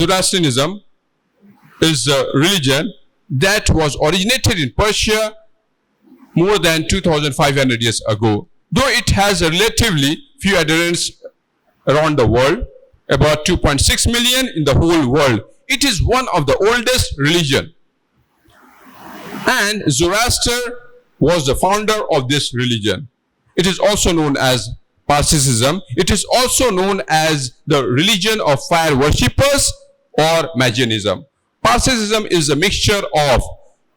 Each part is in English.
Zoroastrianism is a religion that was originated in Persia more than 2,500 years ago. Though it has a relatively few adherents around the world, about 2.6 million in the whole world, it is one of the oldest religion. And Zoroaster was the founder of this religion. It is also known as Parsiism. It is also known as the religion of fire worshippers or Magianism. Parsiism is a mixture of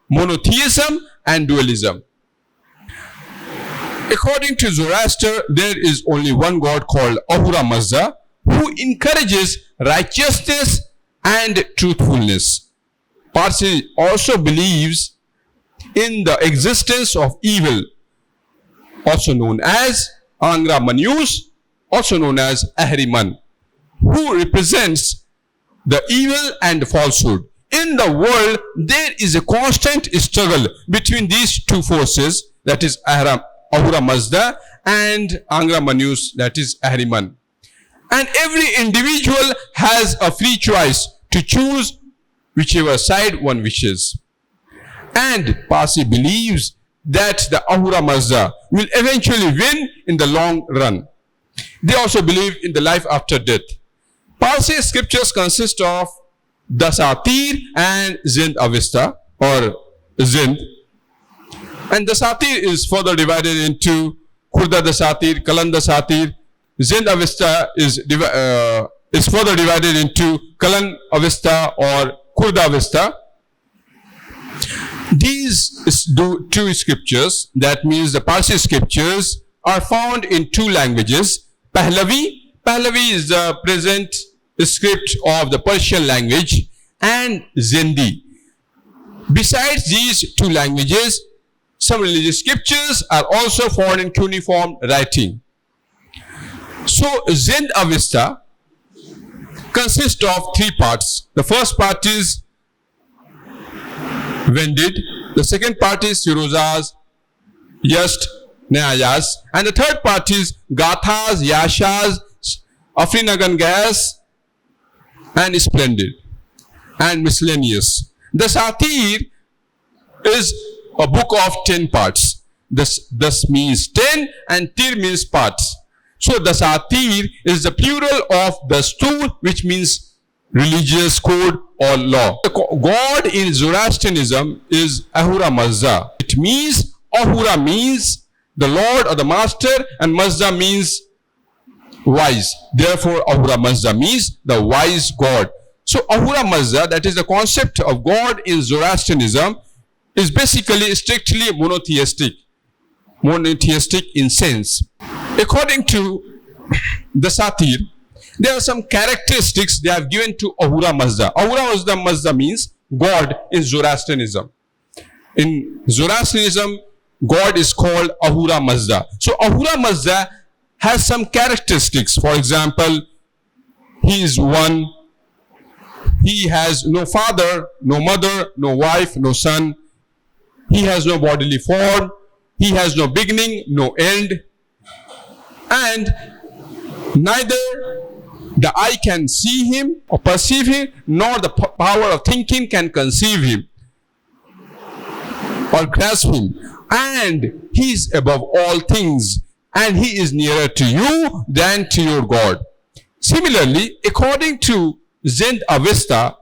monotheism and dualism. According to Zoroaster, there is only one God called Ahura Mazda, who encourages righteousness and truthfulness. Parsi also believes in the existence of evil, also known as Angra Manus, also known as Ahriman, who represents the evil and falsehood. In the world, there is a constant struggle between these two forces, that is Ahura Mazda and Angra Manus, that is Ahriman. And every individual has a free choice to choose whichever side one wishes. And Parsi believes that the Ahura Mazda will eventually win in the long run. They also believe in the life after death. Parsi scriptures consist of Dasatir and Zind Avesta or Zind. And Dasatir is further divided into Khurda Dasatir, Kalan Dasatir. Zind Avesta is further divided into Kalan Avesta or Khurda Avesta. These two scriptures, that means the Parsi scriptures, are found in two languages. Pahlavi is the present script of the Persian language, and Zindi. Besides these two languages, some religious scriptures are also found in cuneiform writing. So Zind Avesta consists of three parts. The first part is Vendid, the second part is Firozas, Yast, Nayas, and the third part is Gathas, Yashas, Afrinagan Gas, and Splendid, and Miscellaneous. The Satir is a book of 10 parts. This means 10 and Tir means parts. So the Satir is the plural of the Stur, which means religious code or law. The God in Zoroastrianism is Ahura Mazda. It means, Ahura means the Lord or the Master, and Mazda means wise. Therefore, Ahura Mazda means the wise God. So Ahura Mazda, that is the concept of God in Zoroastrianism, is basically strictly monotheistic in sense. According to the Satir, there are some characteristics they have given to Ahura Mazda. Ahura Mazda means God in Zoroastrianism. In Zoroastrianism, God is called Ahura Mazda. So Ahura Mazda has some characteristics. For example, he is one. He has no father, no mother, no wife, no son. He has no bodily form. He has no beginning, no end. And neither the eye can see him or perceive him, nor the power of thinking can conceive him or grasp him. And he is above all things, and he is nearer to you than to your God. Similarly, according to Zind Avesta,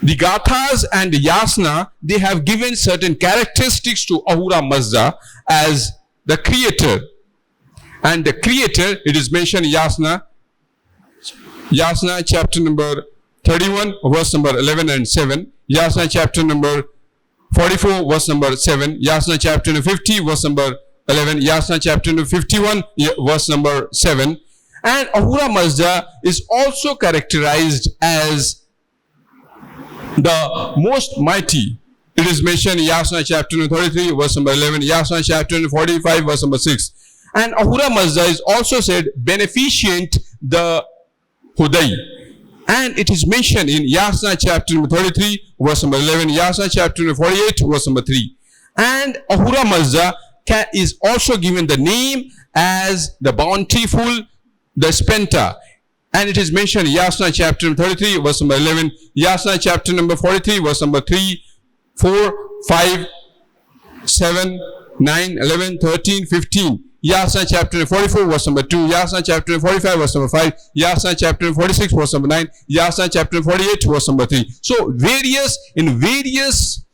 the Gathas and the Yasna, they have given certain characteristics to Ahura Mazda as the creator. And the creator, it is mentioned in Yasna chapter number 31, verse number 11 and 7. Yasna chapter number 44, verse number 7. Yasna chapter number 50, verse number 11. Yasna chapter number 51, verse number 7. And Ahura Mazda is also characterized as the most mighty. It is mentioned in Yasna chapter number 33, verse number 11. Yasna chapter number 45, verse number 6. And Ahura Mazda is also said beneficent the Hudai. And it is mentioned in Yasna chapter number 33, verse number 11, Yasna chapter number 48, verse number 3. And Ahura Mazda is also given the name as the bountiful, the spenta. And it is mentioned in Yasna chapter number 33, verse number 11, Yasna chapter number 43, verse number 3, 4, 5, 7, 9, 11, 13, 15. Yasna chapter 44, verse number 2. Yasna chapter 45, verse number 5. Yasna chapter 46, verse number 9. Yasna chapter 48, verse number 3. So in various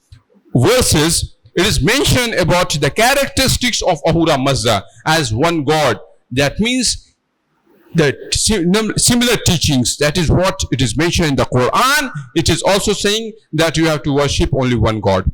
verses, it is mentioned about the characteristics of Ahura Mazda as one God. That means the similar teachings. That is what it is mentioned in the Quran. It is also saying that you have to worship only one God.